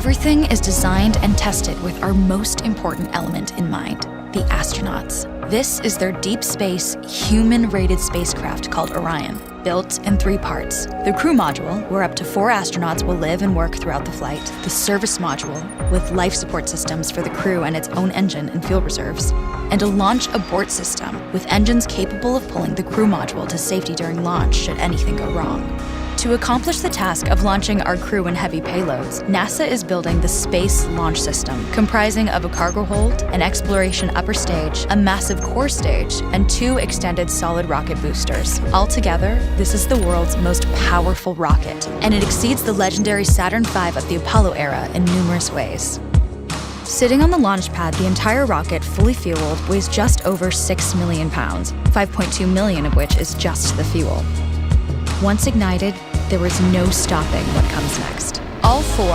Everything is designed and tested with our most important element in mind, the astronauts. This is their deep space, human-rated spacecraft called Orion, built in 3 parts. The crew module, where up to 4 astronauts will live and work throughout the flight. The service module, with life support systems for the crew and its own engine and fuel reserves. And a launch abort system, with engines capable of pulling the crew module to safety during launch should anything go wrong. To accomplish the task of launching our crew and heavy payloads, NASA is building the Space Launch System, comprising of a cargo hold, an exploration upper stage, a massive core stage, and 2 extended solid rocket boosters. Altogether, this is the world's most powerful rocket, and it exceeds the legendary Saturn V of the Apollo era in numerous ways. Sitting on the launch pad, the entire rocket, fully fueled, weighs just over 6 million pounds, 5.2 million of which is just the fuel. Once ignited, there is no stopping what comes next. All 4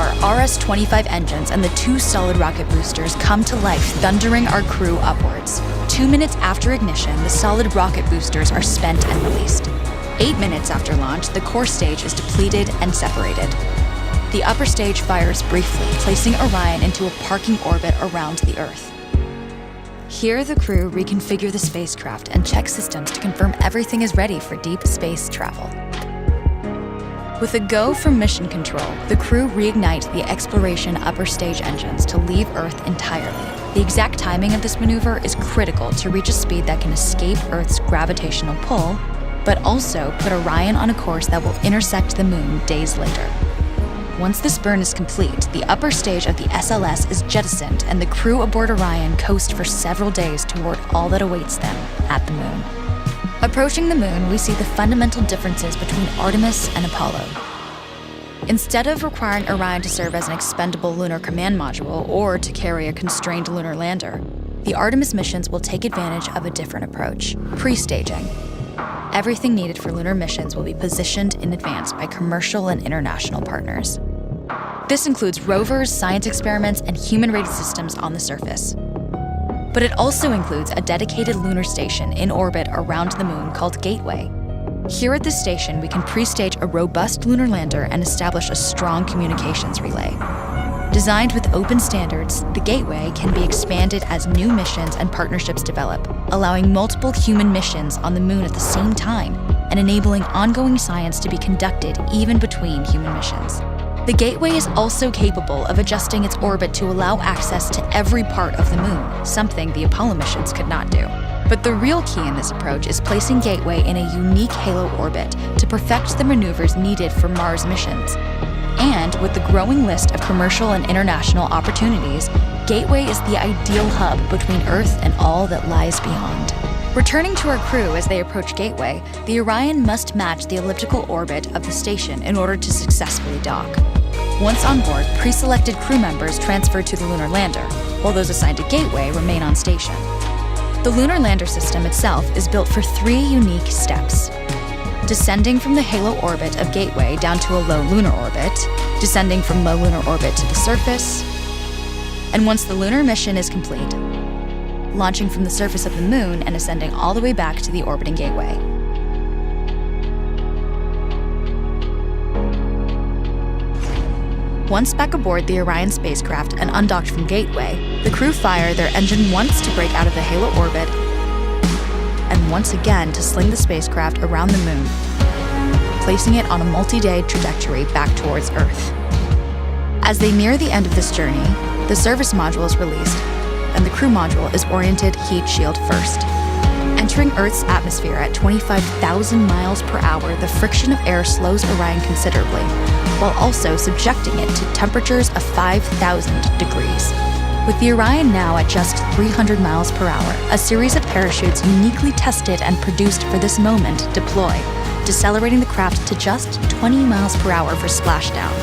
RS-25 engines and the 2 solid rocket boosters come to life, thundering our crew upwards. 2 minutes after ignition, the solid rocket boosters are spent and released. 8 minutes after launch, the core stage is depleted and separated. The upper stage fires briefly, placing Orion into a parking orbit around the Earth. Here, the crew reconfigure the spacecraft and check systems to confirm everything is ready for deep space travel. With a go from mission control, the crew reignite the exploration upper stage engines to leave Earth entirely. The exact timing of this maneuver is critical to reach a speed that can escape Earth's gravitational pull, but also put Orion on a course that will intersect the Moon days later. Once this burn is complete, the upper stage of the SLS is jettisoned and the crew aboard Orion coast for several days toward all that awaits them at the Moon. Approaching the Moon, we see the fundamental differences between Artemis and Apollo. Instead of requiring Orion to serve as an expendable lunar command module or to carry a constrained lunar lander, the Artemis missions will take advantage of a different approach: pre-staging. Everything needed for lunar missions will be positioned in advance by commercial and international partners. This includes rovers, science experiments, and human-rated systems on the surface. But it also includes a dedicated lunar station in orbit around the Moon called Gateway. Here at this station, we can pre-stage a robust lunar lander and establish a strong communications relay. Designed with open standards, the Gateway can be expanded as new missions and partnerships develop, allowing multiple human missions on the Moon at the same time and enabling ongoing science to be conducted even between human missions. The Gateway is also capable of adjusting its orbit to allow access to every part of the Moon, something the Apollo missions could not do. But the real key in this approach is placing Gateway in a unique halo orbit to perfect the maneuvers needed for Mars missions. And with the growing list of commercial and international opportunities, Gateway is the ideal hub between Earth and all that lies beyond. Returning to our crew as they approach Gateway, the Orion must match the elliptical orbit of the station in order to successfully dock. Once on board, pre-selected crew members transfer to the lunar lander, while those assigned to Gateway remain on station. The lunar lander system itself is built for 3 unique steps: descending from the halo orbit of Gateway down to a low lunar orbit, descending from low lunar orbit to the surface, and once the lunar mission is complete, launching from the surface of the Moon and ascending all the way back to the orbiting Gateway. Once back aboard the Orion spacecraft and undocked from Gateway, the crew fire their engine once to break out of the halo orbit and once again to sling the spacecraft around the Moon, placing it on a multi-day trajectory back towards Earth. As they near the end of this journey, the service module is released, and the crew module is oriented heat shield first. Entering Earth's atmosphere at 25,000 miles per hour, the friction of air slows Orion considerably, while also subjecting it to temperatures of 5,000 degrees. With the Orion now at just 300 miles per hour, a series of parachutes uniquely tested and produced for this moment deploy, decelerating the craft to just 20 miles per hour for splashdown.